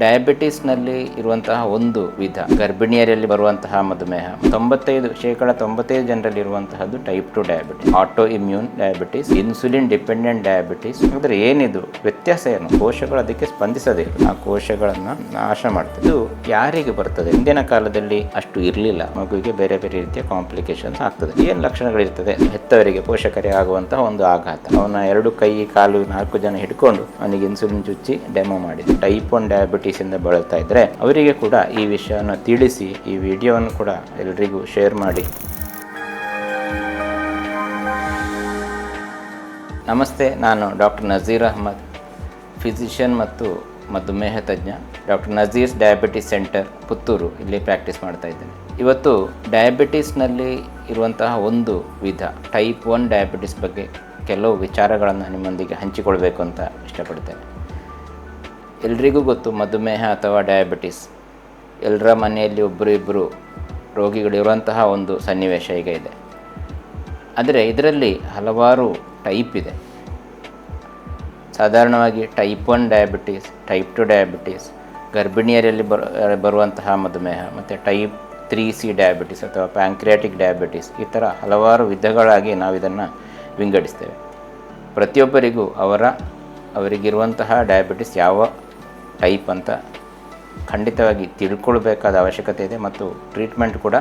ಡಯಾಬಿಟಿಸ್ನಲ್ಲಿ ಇರುವಂತಹ ಒಂದು ವಿಧ ಗರ್ಭಿಣಿಯರಲ್ಲಿ ಬರುವಂತಹ ಮಧುಮೇಹ 95% ಜನರಲ್ಲಿ ಇರುವಂತಹದ್ದು type 2 diabetes, auto immune diabetes, insulin dependent diabetes. ಅಂದರೆ ಏನಿದು ವ್ಯತ್ಯಾಸ ಏನು? ಕೋಶಗಳು ಅದಕ್ಕೆ ಸ್ಪಂದಿಸದೇ ಇಲ್ಲ, ಆ ಕೋಶಗಳನ್ನು ನಾಶ ಮಾಡ್ತದೆ. ಇದು ಯಾರಿಗೆ ಬರ್ತದೆ? ಹಿಂದಿನ ಕಾಲದಲ್ಲಿ ಅಷ್ಟು ಇರಲಿಲ್ಲ. ಮಗುವಿಗೆ ಬೇರೆ ಬೇರೆ ರೀತಿಯ ಕಾಂಪ್ಲಿಕೇಶನ್ಸ್ ಆಗ್ತದೆ. ಏನು ಲಕ್ಷಣಗಳಿರ್ತದೆ? ಹೆತ್ತವರಿಗೆ ಪೋಷಕರಿಗೆ ಆಗುವಂತಹ ಒಂದು ಆಘಾತ, ಅವನ 2 ಕೈ ಕಾಲು 4 ಜನ ಹಿಡ್ಕೊಂಡು ಅವನಿಗೆ ಇನ್ಸುಲಿನ್ ಚುಚ್ಚಿ ಡೆಮೋ ಮಾಡಿದ್ರು. ಟೈಪ್ 1 ಡಯಾಬಿಟಿಸ್ ಇಂದ ಬಳಲ್ತಾ ಇದ್ರೆ ಅವರಿಗೆ ಕೂಡ ಈ ವಿಷಯವನ್ನು ತಿಳಿಸಿ ಈ ವಿಡಿಯೋವನ್ನು ಕೂಡ ಎಲ್ಲರಿಗೂ ಶೇರ್ ಮಾಡಿ. ನಮಸ್ತೆ, ನಾನು ಡಾಕ್ಟರ್ ನಜೀರ್ ಅಹಮದ್, ಫಿಸಿಷಿಯನ್ ಮತ್ತು ಮಧುಮೇಹ ತಜ್ಞ, ಡಾಕ್ಟರ್ ನಜೀರ್ಸ್ ಡಯಾಬಿಟಿಸ್ ಸೆಂಟರ್, ಪುತ್ತೂರು, ಇಲ್ಲಿ ಪ್ರಾಕ್ಟೀಸ್ ಮಾಡ್ತಾ ಇದ್ದೇನೆ. ಇವತ್ತು ಡಯಾಬಿಟಿಸ್ನಲ್ಲಿ ಇರುವಂತಹ ಒಂದು ವಿಧ ಟೈಪ್ 1 ಡಯಾಬಿಟಿಸ್ ಬಗ್ಗೆ ಕೆಲವು ವಿಚಾರಗಳನ್ನು ನಿಮ್ಮೊಂದಿಗೆ ಹಂಚಿಕೊಳ್ಬೇಕು ಅಂತ ಇಷ್ಟಪಡ್ತೇನೆ. ಎಲ್ರಿಗೂ ಗೊತ್ತು, ಮಧುಮೇಹ ಅಥವಾ ಡಯಾಬಿಟಿಸ್ ಎಲ್ಲರ ಮನೆಯಲ್ಲಿ ಒಬ್ಬರು ಇಬ್ಬರು ರೋಗಿಗಳಿರುವಂತಹ ಒಂದು ಸನ್ನಿವೇಶ ಈಗ ಇದೆ. ಆದರೆ ಇದರಲ್ಲಿ ಹಲವಾರು ಟೈಪ್ ಇದೆ. ಸಾಧಾರಣವಾಗಿ ಟೈಪ್ 1 ಡಯಾಬಿಟಿಸ್, ಟೈಪ್ 2 ಡಯಾಬಿಟಿಸ್, ಗರ್ಭಿಣಿಯರಲ್ಲಿ ಬರುವಂತಹ ಮಧುಮೇಹ, ಮತ್ತು ಟೈಪ್ 3C ಡಯಾಬಿಟಿಸ್ ಅಥವಾ ಪ್ಯಾಂಕ್ರಿಯಾಟಿಕ್ ಡಯಾಬಿಟಿಸ್, ಈ ಥರ ಹಲವಾರು ವಿಧಗಳಾಗಿ ನಾವು ಇದನ್ನು ವಿಂಗಡಿಸ್ತೇವೆ. ಪ್ರತಿಯೊಬ್ಬರಿಗೂ ಅವರಿಗಿರುವಂತಹ ಡಯಾಬಿಟಿಸ್ ಯಾವ ಟೈಪ್ ಅಂತ ಖಂಡಿತವಾಗಿ ತಿಳ್ಕೊಳ್ಬೇಕಾದ ಅವಶ್ಯಕತೆ ಇದೆ, ಮತ್ತು ಟ್ರೀಟ್ಮೆಂಟ್ ಕೂಡ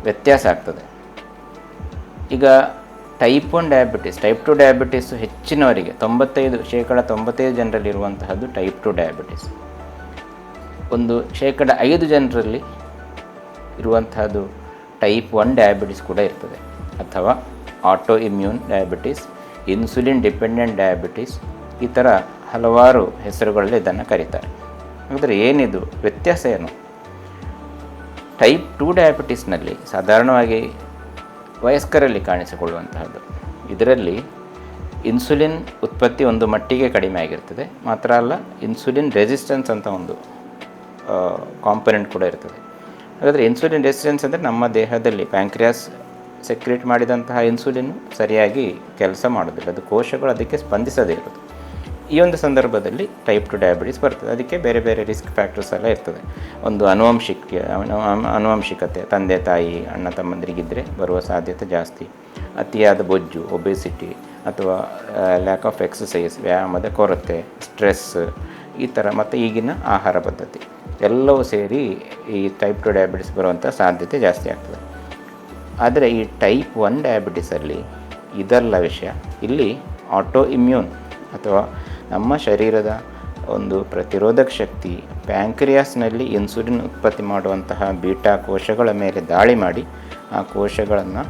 ವ್ಯತ್ಯಾಸ ಆಗ್ತದೆ. ಈಗ ಟೈಪ್ 1 ಡಯಾಬಿಟಿಸ್, ಟೈಪ್ 2 ಡಯಾಬಿಟಿಸ್ ಹೆಚ್ಚಿನವರಿಗೆ 95% ಜನರಲ್ಲಿರುವಂತಹದ್ದು ಟೈಪ್ 2 ಡಯಾಬಿಟಿಸ್. ಒಂದು 5% ಜನರಲ್ಲಿ ಇರುವಂತಹದ್ದು ಟೈಪ್ 1 ಡಯಾಬಿಟಿಸ್ ಕೂಡ ಇರ್ತದೆ, ಅಥವಾ auto immune diabetes, insulin dependent diabetes, ಈ ಥರ ಹಲವಾರು ಹೆಸರುಗಳಲ್ಲಿ ಇದನ್ನು ಕರೀತಾರೆ. ಹಾಗಾದರೆ ಏನಿದು ವ್ಯತ್ಯಾಸ ಏನು? ಟೈಪ್ 2 ಡಯಾಬಿಟಿಸ್ನಲ್ಲಿ ಸಾಧಾರಣವಾಗಿ ವಯಸ್ಕರಲ್ಲಿ ಕಾಣಿಸಿಕೊಳ್ಳುವಂತಹದ್ದು. ಇದರಲ್ಲಿ ಇನ್ಸುಲಿನ್ ಉತ್ಪತ್ತಿ ಒಂದು ಮಟ್ಟಿಗೆ ಕಡಿಮೆ ಆಗಿರ್ತದೆ. ಮಾತ್ರ ಅಲ್ಲ, ಇನ್ಸುಲಿನ್ ರೆಸಿಸ್ಟೆನ್ಸ್ ಅಂತ ಒಂದು ಕಾಂಪೊನೆಂಟ್ ಕೂಡ ಇರ್ತದೆ. ಹಾಗಾದರೆ ಇನ್ಸುಲಿನ್ ರೆಸಿಸ್ಟೆನ್ಸ್ ಅಂದರೆ ನಮ್ಮ ದೇಹದಲ್ಲಿ ಪ್ಯಾಂಕ್ರಿಯಾಸ್ ಸೆಕ್ರೇಟ್ ಮಾಡಿದಂತಹ ಇನ್ಸುಲಿನ್ ಸರಿಯಾಗಿ ಕೆಲಸ ಮಾಡೋದಿಲ್ಲ, ಅದು ಕೋಶಗಳು ಅದಕ್ಕೆ ಸ್ಪಂದಿಸದೇ ಇರೋದು. ಈ ಒಂದು ಸಂದರ್ಭದಲ್ಲಿ ಟೈಪ್ 2 ಡಯಾಬಿಟಿಸ್ ಬರ್ತದೆ. ಅದಕ್ಕೆ ಬೇರೆ ಬೇರೆ ರಿಸ್ಕ್ ಫ್ಯಾಕ್ಟರ್ಸ್ ಎಲ್ಲ ಇರ್ತದೆ. ಒಂದು ಅನುವಂಶಿಕತೆ, ತಂದೆ ತಾಯಿ ಅಣ್ಣ ತಮ್ಮಂದಿರಿಗಿದ್ದರೆ ಬರುವ ಸಾಧ್ಯತೆ ಜಾಸ್ತಿ. ಅತಿಯಾದ ಬೊಜ್ಜು, ಒಬೆಸಿಟಿ, ಅಥವಾ ಲ್ಯಾಕ್ ಆಫ್ ಎಕ್ಸಸೈಸ್, ವ್ಯಾಯಾಮದ ಕೊರತೆ, ಸ್ಟ್ರೆಸ್, ಈ ಥರ, ಮತ್ತು ಈಗಿನ ಆಹಾರ ಪದ್ಧತಿ ಎಲ್ಲವೂ ಸೇರಿ ಈ ಟೈಪ್ 2 ಡಯಾಬಿಟಿಸ್ ಬರುವಂಥ ಸಾಧ್ಯತೆ ಜಾಸ್ತಿ ಆಗ್ತದೆ. ಆದರೆ ಈ ಟೈಪ್ 1 ಡಯಾಬಿಟಿಸಲ್ಲಿ ಇದಲ್ಲ ವಿಷಯ. ಇಲ್ಲಿ ಆಟೋ ಇಮ್ಯೂನ್ ಅಥವಾ ನಮ್ಮ ಶರೀರದ ಒಂದು ಪ್ರತಿರೋಧಕ ಶಕ್ತಿ ಪ್ಯಾಂಕ್ರಿಯಾಸ್ನಲ್ಲಿ ಇನ್ಸುಲಿನ್ ಉತ್ಪತ್ತಿ ಮಾಡುವಂತಹ ಬೀಟಾ ಕೋಶಗಳ ಮೇಲೆ ದಾಳಿ ಮಾಡಿ ಆ ಕೋಶಗಳನ್ನು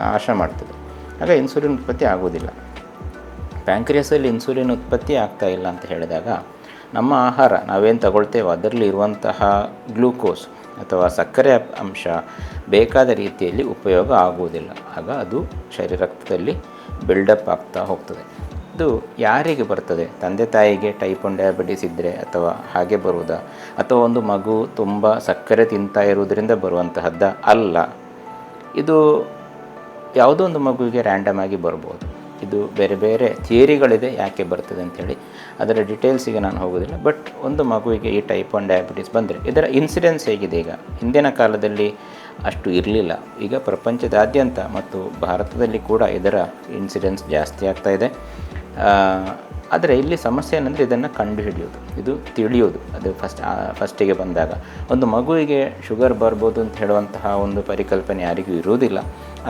ನಾಶ ಮಾಡ್ತದೆ. ಆಗ ಇನ್ಸುಲಿನ್ ಉತ್ಪತ್ತಿ ಆಗೋದಿಲ್ಲ. ಪ್ಯಾಂಕ್ರಿಯಾಸಲ್ಲಿ ಇನ್ಸುಲಿನ್ ಉತ್ಪತ್ತಿ ಆಗ್ತಾ ಇಲ್ಲ ಅಂತ ಹೇಳಿದಾಗ ನಮ್ಮ ಆಹಾರ ನಾವೇನು ತಗೊಳ್ತೇವೋ ಅದರಲ್ಲಿ ಇರುವಂತಹ ಗ್ಲೂಕೋಸ್ ಅಥವಾ ಸಕ್ಕರೆ ಅಂಶ ಬೇಕಾದ ರೀತಿಯಲ್ಲಿ ಉಪಯೋಗ ಆಗುವುದಿಲ್ಲ. ಆಗ ಅದು ರಕ್ತದಲ್ಲಿ ಬಿಲ್ಡಪ್ ಆಗ್ತಾ ಹೋಗ್ತದೆ. ಇದು ಯಾರಿಗೆ ಬರ್ತದೆ? ತಂದೆ ತಾಯಿಗೆ ಟೈಪ್ 1 ಡಯಾಬಿಟಿಸ್ ಇದ್ದರೆ ಅಥವಾ ಹಾಗೆ ಬರುವುದಾ, ಅಥವಾ ಒಂದು ಮಗು ತುಂಬ ಸಕ್ಕರೆ ತಿಂತಾ ಇರುವುದರಿಂದ ಬರುವಂತಹದ್ದ? ಅಲ್ಲ, ಇದು ಯಾವುದೋ ಒಂದು ಮಗುವಿಗೆ ರ್ಯಾಂಡಮ್ ಆಗಿ ಬರ್ಬೋದು. ಇದು ಬೇರೆ ಬೇರೆ ಥಿಯರಿಗಳಿದೆ ಯಾಕೆ ಬರ್ತದೆ ಅಂಥೇಳಿ, ಅದರ ಡೀಟೇಲ್ಸಿಗೆ ನಾನು ಹೋಗೋದಿಲ್ಲ. ಬಟ್ ಒಂದು ಮಗುವಿಗೆ ಈ ಟೈಪ್ 1 ಡಯಾಬಿಟಿಸ್ ಬಂದರೆ ಇದರ ಇನ್ಸಿಡೆನ್ಸ್ ಹೇಗಿದೆ? ಈಗ ಹಿಂದಿನ ಕಾಲದಲ್ಲಿ ಅಷ್ಟು ಇರಲಿಲ್ಲ. ಈಗ ಪ್ರಪಂಚದಾದ್ಯಂತ ಮತ್ತು ಭಾರತದಲ್ಲಿ ಕೂಡ ಇದರ ಇನ್ಸಿಡೆನ್ಸ್ ಜಾಸ್ತಿ ಆಗ್ತಾ ಇದೆ. ಆದರೆ ಇಲ್ಲಿ ಸಮಸ್ಯೆ ಏನಂದರೆ ಇದನ್ನು ಕಂಡುಹಿಡಿಯೋದು, ಇದು ತಿಳಿಯೋದು. ಅದು ಫಸ್ಟಿಗೆ ಬಂದಾಗ ಒಂದು ಮಗುವಿಗೆ ಶುಗರ್ ಬರ್ಬೋದು ಅಂತ ಹೇಳುವಂತಹ ಒಂದು ಪರಿಕಲ್ಪನೆ ಯಾರಿಗೂ ಇರುವುದಿಲ್ಲ.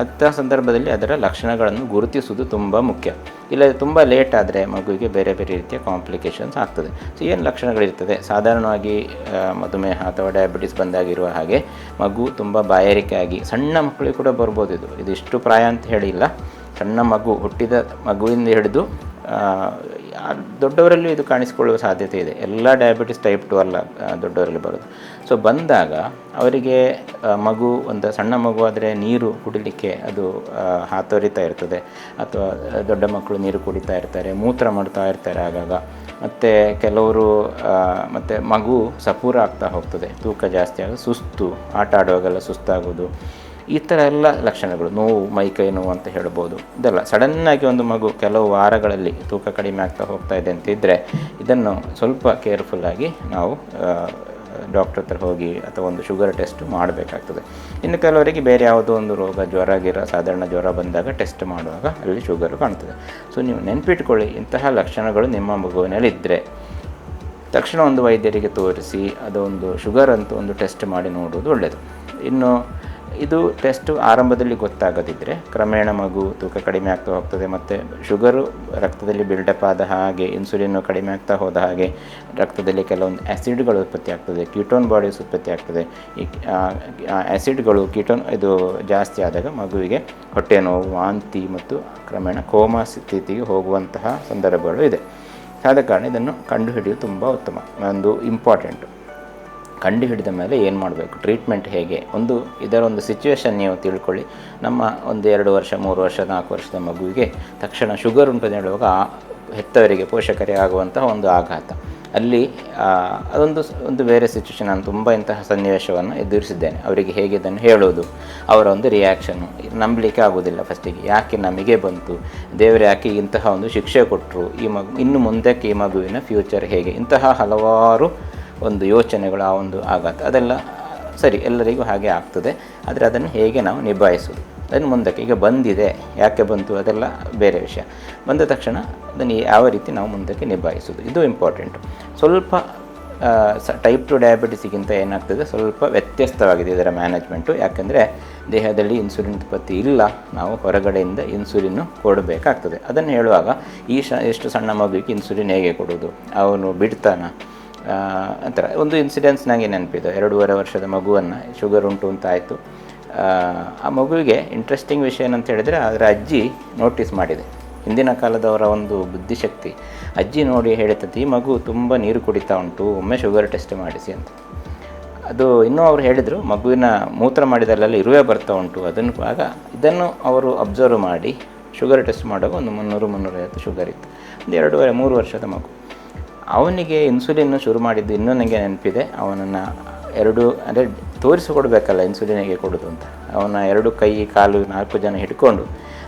ಅಂಥ ಸಂದರ್ಭದಲ್ಲಿ ಅದರ ಲಕ್ಷಣಗಳನ್ನು ಗುರುತಿಸುವುದು ತುಂಬ ಮುಖ್ಯ. ಇಲ್ಲ ತುಂಬ ಲೇಟ್ ಆದರೆ ಮಗುವಿಗೆ ಬೇರೆ ಬೇರೆ ರೀತಿಯ ಕಾಂಪ್ಲಿಕೇಶನ್ಸ್ ಆಗ್ತದೆ. ಸೊ ಏನು ಲಕ್ಷಣಗಳಿರ್ತದೆ? ಸಾಧಾರಣವಾಗಿ ಮಧುಮೇಹ ಅಥವಾ ಡಯಾಬಿಟಿಸ್ ಬಂದಾಗಿರುವ ಹಾಗೆ ಮಗು ತುಂಬ ಬಾಯಾರಿಕೆ ಆಗಿ, ಸಣ್ಣ ಮಕ್ಕಳಿಗೆ ಕೂಡ ಬರ್ಬೋದು. ಇದು ಇಷ್ಟು ಪ್ರಾಯ ಅಂತ ಹೇಳಿಲ್ಲ. ಸಣ್ಣ ಮಗು, ಹುಟ್ಟಿದ ಮಗುವಿಂದ ಹಿಡಿದು ದೊಡ್ಡವರಲ್ಲೂ ಇದು ಕಾಣಿಸಿಕೊಳ್ಳುವ ಸಾಧ್ಯತೆ ಇದೆ. ಎಲ್ಲ ಡಯಾಬಿಟಿಸ್ ಟೈಪ್ 2 ಅಲ್ಲ, ದೊಡ್ಡವರಲ್ಲಿ ಬರೋದು. ಸೊ ಬಂದಾಗ ಅವರಿಗೆ ಒಂದು ಸಣ್ಣ ಮಗು ಆದರೆ ನೀರು ಕುಡಿಲಿಕ್ಕೆ ಅದು ಹಾತೊರಿತಾ ಇರ್ತದೆ, ಅಥವಾ ದೊಡ್ಡ ಮಕ್ಕಳು ನೀರು ಕುಡಿತಾ ಇರ್ತಾರೆ, ಮೂತ್ರ ಮಾಡ್ತಾ ಇರ್ತಾರೆ ಆಗಾಗ. ಮತ್ತು ಕೆಲವರು ಮತ್ತು ಮಗು ಸಪೂರ ಆಗ್ತಾ ಹೋಗ್ತದೆ, ತೂಕ ಜಾಸ್ತಿ ಆಗೋದು, ಸುಸ್ತು, ಆಟ ಆಡುವಾಗೆಲ್ಲ ಸುಸ್ತಾಗೋದು, ಈ ಥರ ಎಲ್ಲ ಲಕ್ಷಣಗಳು, ನೋವು, ಮೈಕೈ ನೋವು ಅಂತ ಹೇಳ್ಬೋದು, ಇದೆಲ್ಲ ಸಡನ್ನಾಗಿ ಒಂದು ಮಗು ಕೆಲವು ವಾರಗಳಲ್ಲಿ ತೂಕ ಕಡಿಮೆ ಆಗ್ತಾ ಹೋಗ್ತಾ ಇದೆ ಅಂತಿದ್ದರೆ ಇದನ್ನು ಸ್ವಲ್ಪ ಕೇರ್ಫುಲ್ಲಾಗಿ ನಾವು ಡಾಕ್ಟ್ರ್ ಹತ್ರ ಹೋಗಿ ಅಥವಾ ಒಂದು ಶುಗರ್ ಟೆಸ್ಟ್ ಮಾಡಬೇಕಾಗ್ತದೆ. ಇನ್ನು ಕೆಲವರಿಗೆ ಬೇರೆ ಯಾವುದೋ ಒಂದು ರೋಗ, ಸಾಧಾರಣ ಜ್ವರ ಬಂದಾಗ ಟೆಸ್ಟ್ ಮಾಡುವಾಗ ಅಲ್ಲಿ ಶುಗರು ಕಾಣ್ತದೆ. ಸೊ ನೀವು ನೆನಪಿಟ್ಕೊಳ್ಳಿ, ಇಂತಹ ಲಕ್ಷಣಗಳು ನಿಮ್ಮ ಮಗುವಿನಲ್ಲಿದ್ದರೆ ತಕ್ಷಣ ಒಂದು ವೈದ್ಯರಿಗೆ ತೋರಿಸಿ ಅದೊಂದು ಶುಗರ್ ಅಂತ ಒಂದು ಟೆಸ್ಟ್ ಮಾಡಿ ನೋಡುವುದು ಒಳ್ಳೆಯದು. ಇನ್ನು ಇದು ಟೆಸ್ಟು ಆರಂಭದಲ್ಲಿ ಗೊತ್ತಾಗದಿದ್ದರೆ ಕ್ರಮೇಣ ಮಗು ತೂಕ ಕಡಿಮೆ ಆಗ್ತಾ ಹೋಗ್ತದೆ, ಮತ್ತು ಶುಗರು ರಕ್ತದಲ್ಲಿ ಬಿಲ್ಡಪ್ ಆದ ಹಾಗೆ, ಇನ್ಸುಲಿನ್ನು ಕಡಿಮೆ ಆಗ್ತಾ ಹೋದ ಹಾಗೆ ರಕ್ತದಲ್ಲಿ ಕೆಲವೊಂದು ಆ್ಯಸಿಡ್ಗಳು ಉತ್ಪತ್ತಿ ಆಗ್ತದೆ, ಕೀಟೋನ್ ಬಾಡೀಸ್ ಉತ್ಪತ್ತಿ ಆಗ್ತದೆ. ಈ ಆ್ಯಸಿಡ್ಗಳು ಇದು ಜಾಸ್ತಿ ಆದಾಗ ಮಗುವಿಗೆ ಹೊಟ್ಟೆ ನೋವು, ವಾಂತಿ ಮತ್ತು ಕ್ರಮೇಣ ಕೋಮಾ ಸ್ಥಿತಿಗೆ ಹೋಗುವಂತಹ ಸಂದರ್ಭಗಳು ಇದೆ. ಆದ ಕಾರಣ ಇದನ್ನು ಕಂಡುಹಿಡಿಯುವುದು ತುಂಬ ಉತ್ತಮ, ಒಂದು ಇಂಪಾರ್ಟೆಂಟು. ಕಂಡುಹಿಡಿದ ಮೇಲೆ ಏನು ಮಾಡಬೇಕು, ಟ್ರೀಟ್ಮೆಂಟ್ ಹೇಗೆ, ಇದರ ಒಂದು ಸಿಚುವೇಶನ್ ನೀವು ತಿಳ್ಕೊಳ್ಳಿ. ನಮ್ಮ 1-2 ವರ್ಷ, 3 ವರ್ಷ, 4 ವರ್ಷದ ಮಗುವಿಗೆ ತಕ್ಷಣ ಶುಗರ್ ಉಂಟು ಅಂತ ಹೇಳುವಾಗ ಹೆತ್ತವರಿಗೆ, ಪೋಷಕರಿಗೆ ಆಗುವಂತಹ ಒಂದು ಆಘಾತ, ಅಲ್ಲಿ ಒಂದು ಬೇರೆ ಸಿಚುವೇಶನ್. ನಾನು ತುಂಬ ಇಂತಹ ಸನ್ನಿವೇಶವನ್ನು ಎದುರಿಸಿದ್ದೇನೆ. ಅವರಿಗೆ ಹೇಗೆ ಇದನ್ನು ಹೇಳೋದು, ಅವರ ಒಂದು ರಿಯಾಕ್ಷನ್ನು ನಂಬಲಿಕ್ಕೆ ಆಗೋದಿಲ್ಲ ಫಸ್ಟಿಗೆ. ಯಾಕೆ ನಮಗೆ ಬಂತು, ದೇವರು ಯಾಕೆ ಇಂತಹ ಒಂದು ಶಿಕ್ಷೆ ಕೊಟ್ಟರು, ಈ ಮಗು ಇನ್ನು ಮುಂದಕ್ಕೆ ಈ ಮಗುವಿನ ಫ್ಯೂಚರ್ ಹೇಗೆ, ಇಂತಹ ಹಲವಾರು ಒಂದು ಯೋಚನೆಗಳು, ಆ ಒಂದು ಆಘಾತ, ಅದೆಲ್ಲ ಸರಿ, ಎಲ್ಲರಿಗೂ ಹಾಗೆ ಆಗ್ತದೆ. ಆದರೆ ಅದನ್ನು ಹೇಗೆ ನಾವು ನಿಭಾಯಿಸೋದು, ಅದನ್ನು ಮುಂದಕ್ಕೆ ಈಗ ಬಂದಿದೆ, ಯಾಕೆ ಬಂತು, ಅದೆಲ್ಲ ಬೇರೆ ವಿಷಯ. ಬಂದ ತಕ್ಷಣ ಅದನ್ನು ಯಾವ ರೀತಿ ನಾವು ಮುಂದಕ್ಕೆ ನಿಭಾಯಿಸೋದು, ಇದು ಇಂಪಾರ್ಟೆಂಟು. ಸ್ವಲ್ಪ ಟೈಪ್ 2 ಡಯಾಬಿಟಿಸಿಗಿಂತ ಏನಾಗ್ತದೆ, ಸ್ವಲ್ಪ ವ್ಯತ್ಯಸ್ತವಾಗಿದೆ ಇದರ ಮ್ಯಾನೇಜ್ಮೆಂಟು. ಯಾಕೆಂದರೆ ದೇಹದಲ್ಲಿ ಇನ್ಸುಲಿನ್ ಉತ್ಪತ್ತಿ ಇಲ್ಲ, ನಾವು ಹೊರಗಡೆಯಿಂದ ಇನ್ಸುಲಿನ್ನು ಕೊಡಬೇಕಾಗ್ತದೆ. ಅದನ್ನು ಹೇಳುವಾಗ ಎಷ್ಟು ಸಣ್ಣ ಮಗುವಿಗೆ ಇನ್ಸುಲಿನ್ ಹೇಗೆ ಕೊಡೋದು, ಅವನು ಬಿಡ್ತಾನ ಅಂತರ ಒಂದು ಇನ್ಸಿಡೆನ್ಸ್ ನನಗೆ ನೆನಪಿದೆ. 2.5 ವರ್ಷದ ಮಗುವನ್ನು ಶುಗರ್ ಉಂಟು ಅಂತ ಆಯಿತು. ಆ ಮಗುವಿಗೆ ಇಂಟ್ರೆಸ್ಟಿಂಗ್ ವಿಷಯ ಏನಂತ ಹೇಳಿದರೆ, ಅದರ ಅಜ್ಜಿ ನೋಟಿಸ್ ಮಾಡಿದೆ. ಹಿಂದಿನ ಕಾಲದವರ ಒಂದು ಬುದ್ಧಿಶಕ್ತಿ, ಅಜ್ಜಿ ನೋಡಿ ಹೇಳಿತಂತೆ, ಈ ಮಗು ತುಂಬ ನೀರು ಕುಡಿತಾ ಉಂಟು, ಒಮ್ಮೆ ಶುಗರ್ ಟೆಸ್ಟ್ ಮಾಡಿಸಿ ಅಂತ. ಅದು ಇನ್ನೂ ಅವರು ಹೇಳಿದರು, ಮಗುವಿನ ಮೂತ್ರ ಮಾಡಿದಲ್ಲೆಲ್ಲ ಇರುವೆ ಬರ್ತಾ ಉಂಟು. ಇದನ್ನು ಅವರು ಅಬ್ಸರ್ವ್ ಮಾಡಿ ಶುಗರ್ ಟೆಸ್ಟ್ ಮಾಡುವಾಗ ಒಂದು 300-350 ಶುಗರ್ ಇತ್ತು. ಒಂದು 2.5-3 ವರ್ಷದ ಮಗು. ಅವನಿಗೆ ಇನ್ಸುಲಿನ್ನು ಶುರು ಮಾಡಿದ್ದು ಇನ್ನೂ ನನಗೆ ನೆನಪಿದೆ. ಅವನನ್ನು ಅಂದರೆ ತೋರಿಸಿಕೊಡ್ಬೇಕಲ್ಲ ಇನ್ಸುಲಿನ್ ಹೇಗೆ ಕೊಡೋದು ಅಂತ. ಅವನ 2 ಕೈ ಕಾಲು 4 ಜನ ಹಿಡ್ಕೊಂಡು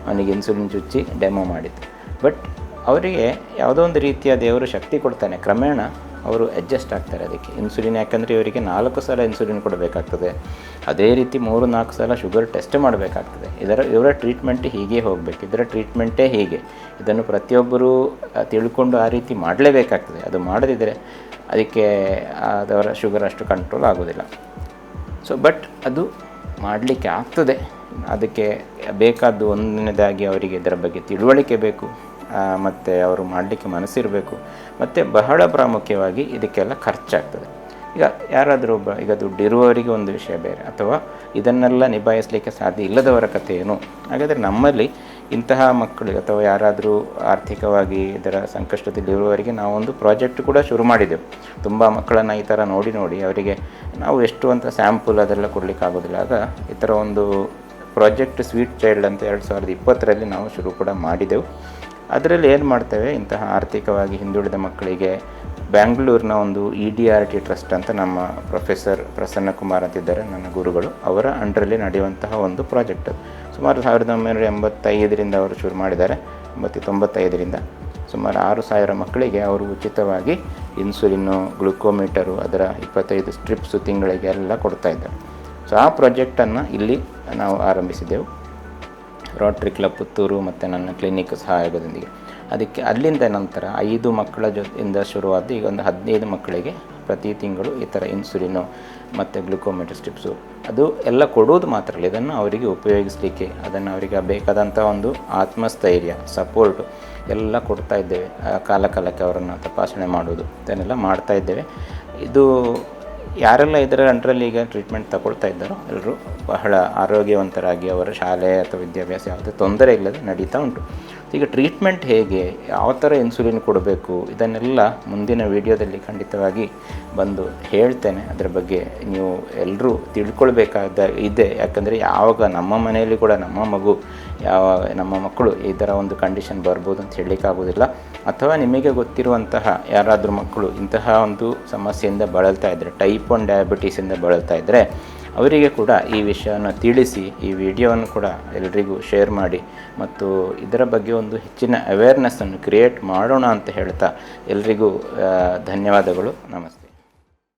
ಅವನಿಗೆ ಇನ್ಸುಲಿನ್ ಚುಚ್ಚಿ ಡೆಮೋ ಮಾಡಿದ್ದು. ಬಟ್ ಅವರಿಗೆ ಯಾವುದೋ ಒಂದು ರೀತಿಯ ದೇವರು ಶಕ್ತಿ ಕೊಡ್ತಾನೆ, ಕ್ರಮೇಣ ಅವರು ಅಡ್ಜಸ್ಟ್ ಆಗ್ತಾರೆ ಅದಕ್ಕೆ. ಇನ್ಸುಲಿನ್ ಯಾಕಂದರೆ ಇವರಿಗೆ 4 ಸಲ ಇನ್ಸುಲಿನ್ ಕೊಡಬೇಕಾಗ್ತದೆ, ಅದೇ ರೀತಿ 3-4 ಸಲ ಶುಗರ್ ಟೆಸ್ಟ್ ಮಾಡಬೇಕಾಗ್ತದೆ. ಇವರ ಟ್ರೀಟ್ಮೆಂಟ್ ಹೀಗೆ ಹೋಗಬೇಕು, ಇದರ ಟ್ರೀಟ್ಮೆಂಟೇ ಹೀಗೆ. ಇದನ್ನು ಪ್ರತಿಯೊಬ್ಬರೂ ತಿಳ್ಕೊಂಡು ಆ ರೀತಿ ಮಾಡಲೇಬೇಕಾಗ್ತದೆ. ಅದು ಮಾಡದಿದ್ದರೆ ಅದಕ್ಕೆ ಅದರ ಶುಗರ್ ಅಷ್ಟು ಕಂಟ್ರೋಲ್ ಆಗೋದಿಲ್ಲ. ಬಟ್ ಅದು ಮಾಡಲಿಕ್ಕೆ ಆಗ್ತದೆ. ಅದಕ್ಕೆ ಬೇಕಾದ್ದು ಒಂದನೇದಾಗಿ ಅವರಿಗೆ ಇದರ ಬಗ್ಗೆ ತಿಳುವಳಿಕೆ ಬೇಕು, ಮತ್ತು ಅವರು ಮಾಡಲಿಕ್ಕೆ ಮನಸ್ಸಿರಬೇಕು, ಮತ್ತು ಬಹಳ ಪ್ರಾಮುಖ್ಯವಾಗಿ ಇದಕ್ಕೆಲ್ಲ ಖರ್ಚಾಗ್ತದೆ. ಈಗ ಯಾರಾದರೂ ಈಗ ದುಡ್ಡಿರುವವರಿಗೆ ಒಂದು ವಿಷಯ ಬೇರೆ, ಅಥವಾ ಇದನ್ನೆಲ್ಲ ನಿಭಾಯಿಸಲಿಕ್ಕೆ ಸಾಧ್ಯ ಇಲ್ಲದವರ ಕಥೆ ಏನು. ಹಾಗಾದರೆ ನಮ್ಮಲ್ಲಿ ಇಂತಹ ಮಕ್ಕಳು ಅಥವಾ ಯಾರಾದರೂ ಆರ್ಥಿಕವಾಗಿ ಇದರ ಸಂಕಷ್ಟದಲ್ಲಿರುವವರಿಗೆ ನಾವೊಂದು ಪ್ರಾಜೆಕ್ಟ್ ಕೂಡ ಶುರು ಮಾಡಿದೆವು. ತುಂಬ ಮಕ್ಕಳನ್ನು ಈ ಥರ ನೋಡಿ ಅವರಿಗೆ ನಾವು ಎಷ್ಟು ಅಂತ ಸ್ಯಾಂಪಲ್ ಅದೆಲ್ಲ ಕೊಡಲಿಕ್ಕಾಗೋದಿಲ್ಲ. ಆಗ ಈ ಥರ ಒಂದು ಪ್ರಾಜೆಕ್ಟ್ ಸ್ವೀಟ್ ಚೈಲ್ಡ್ ಅಂತ 2020ರಲ್ಲಿ ನಾವು ಶುರು ಕೂಡ ಮಾಡಿದೆವು. ಅದರಲ್ಲಿ ಏನು ಮಾಡ್ತೇವೆ, ಇಂತಹ ಆರ್ಥಿಕವಾಗಿ ಹಿಂದುಳಿದ ಮಕ್ಕಳಿಗೆ ಬ್ಯಾಂಗ್ಳೂರಿನ ಒಂದು EDRT ಟ್ರಸ್ಟ್ ಅಂತ ನಮ್ಮ ಪ್ರೊಫೆಸರ್ ಪ್ರಸನ್ನ ಕುಮಾರ್ ಅಂತಿದ್ದಾರೆ, ನನ್ನ ಗುರುಗಳು, ಅವರ ಅಂಡರಲ್ಲಿ ನಡೆಯುವಂತಹ ಒಂದು ಪ್ರಾಜೆಕ್ಟ್. ಅದು ಸುಮಾರು 1985ರಿಂದ ಅವರು ಶುರು ಮಾಡಿದ್ದಾರೆ. 1995ರಿಂದ ಸುಮಾರು 6,000 ಮಕ್ಕಳಿಗೆ ಅವರು ಉಚಿತವಾಗಿ ಇನ್ಸುಲಿನ್ನು, ಗ್ಲುಕೋಮೀಟರು, ಅದರ 25 ಸ್ಟ್ರಿಪ್ಸು ತಿಂಗಳಿಗೆ ಎಲ್ಲ ಕೊಡ್ತಾಯಿದ್ದಾರೆ. ಸೊ ಆ ಪ್ರಾಜೆಕ್ಟನ್ನು ಇಲ್ಲಿ ನಾವು ಆರಂಭಿಸಿದ್ದೆವು, ರೋಟ್ರಿ ಕ್ಲಬ್ ಪುತ್ತೂರು ಮತ್ತು ನನ್ನ ಕ್ಲಿನಿಕ್ ಸಹಯೋಗದೊಂದಿಗೆ. ಅದಕ್ಕೆ ಅಲ್ಲಿಂದ ನಂತರ 5 ಮಕ್ಕಳ ಜೊತೆಯಿಂದ ಶುರುವಾದ ಈಗ ಒಂದು 15 ಮಕ್ಕಳಿಗೆ ಪ್ರತಿ ತಿಂಗಳು ಈ ಥರ ಇನ್ಸುಲಿನು ಮತ್ತು ಗ್ಲುಕೋಮೀಟರ್ ಸ್ಟ್ರಿಪ್ಸು ಅದು ಎಲ್ಲ ಕೊಡೋದು ಮಾತ್ರ ಅಲ್ಲ, ಇದನ್ನು ಅವರಿಗೆ ಉಪಯೋಗಿಸಲಿಕ್ಕೆ, ಅದನ್ನು ಅವರಿಗೆ ಬೇಕಾದಂಥ ಒಂದು ಆತ್ಮಸ್ಥೈರ್ಯ, ಸಪೋರ್ಟು ಎಲ್ಲ ಕೊಡ್ತಾ ಇದ್ದೇವೆ. ಕಾಲಕ್ಕೆ ಅವರನ್ನು ತಪಾಸಣೆ ಮಾಡೋದು ಇದನ್ನೆಲ್ಲ ಮಾಡ್ತಾ ಇದ್ದೇವೆ. ಇದು ಯಾರೆಲ್ಲ ಇದರ ಅಂಡರಲ್ಲಿ ಈಗ ಟ್ರೀಟ್ಮೆಂಟ್ ತಗೊಳ್ತಾ ಇದ್ದಾರೋ ಎಲ್ಲರೂ ಬಹಳ ಆರೋಗ್ಯವಂತರಾಗಿ ಅವರ ಶಾಲೆ ಅಥವಾ ವಿದ್ಯಾಭ್ಯಾಸ ಯಾವುದೇ ತೊಂದರೆ ಇಲ್ಲದೆ ನಡೀತಾ ಉಂಟು. ಈಗ ಟ್ರೀಟ್ಮೆಂಟ್ ಹೇಗೆ, ಯಾವ ಥರ ಇನ್ಸುಲಿನ್ ಕೊಡಬೇಕು, ಇದನ್ನೆಲ್ಲ ಮುಂದಿನ ವಿಡಿಯೋದಲ್ಲಿ ಖಂಡಿತವಾಗಿ ಬಂದು ಹೇಳ್ತೇನೆ. ಅದರ ಬಗ್ಗೆ ನೀವು ಎಲ್ಲರೂ ತಿಳ್ಕೊಳ್ಬೇಕಾದ ಇದೆ. ಯಾಕಂದರೆ ಯಾವಾಗ ನಮ್ಮ ಮನೆಯಲ್ಲಿ ಕೂಡ ನಮ್ಮ ಮಕ್ಕಳು ಈ ಥರ ಒಂದು ಕಂಡೀಷನ್ ಬರ್ಬೋದು ಅಂತ ಹೇಳಲಿಕ್ಕಾಗೋದಿಲ್ಲ. ಅಥವಾ ನಿಮಗೆ ಗೊತ್ತಿರುವಂತಹ ಯಾರಾದರೂ ಮಕ್ಕಳು ಇಂತಹ ಒಂದು ಸಮಸ್ಯೆಯಿಂದ ಬಳಲ್ತಾ ಇದ್ದರೆ, ಟೈಪ್ 1 ಡಯಾಬಿಟೀಸಿಂದ ಬಳಲ್ತಾ ಇದ್ದರೆ ಅವರಿಗೆ ಕೂಡ ಈ ವಿಷಯವನ್ನು ತಿಳಿಸಿ ಈ ವಿಡಿಯೋವನ್ನು ಕೂಡ ಎಲ್ರಿಗೂ ಶೇರ್ ಮಾಡಿ ಮತ್ತು ಇದರ ಬಗ್ಗೆ ಒಂದು ಹೆಚ್ಚಿನ ಅವೇರ್ನೆಸ್ಸನ್ನು ಕ್ರಿಯೇಟ್ ಮಾಡೋಣ ಅಂತ ಹೇಳ್ತಾ ಎಲ್ರಿಗೂ ಧನ್ಯವಾದಗಳು. ನಮಸ್ತೆ.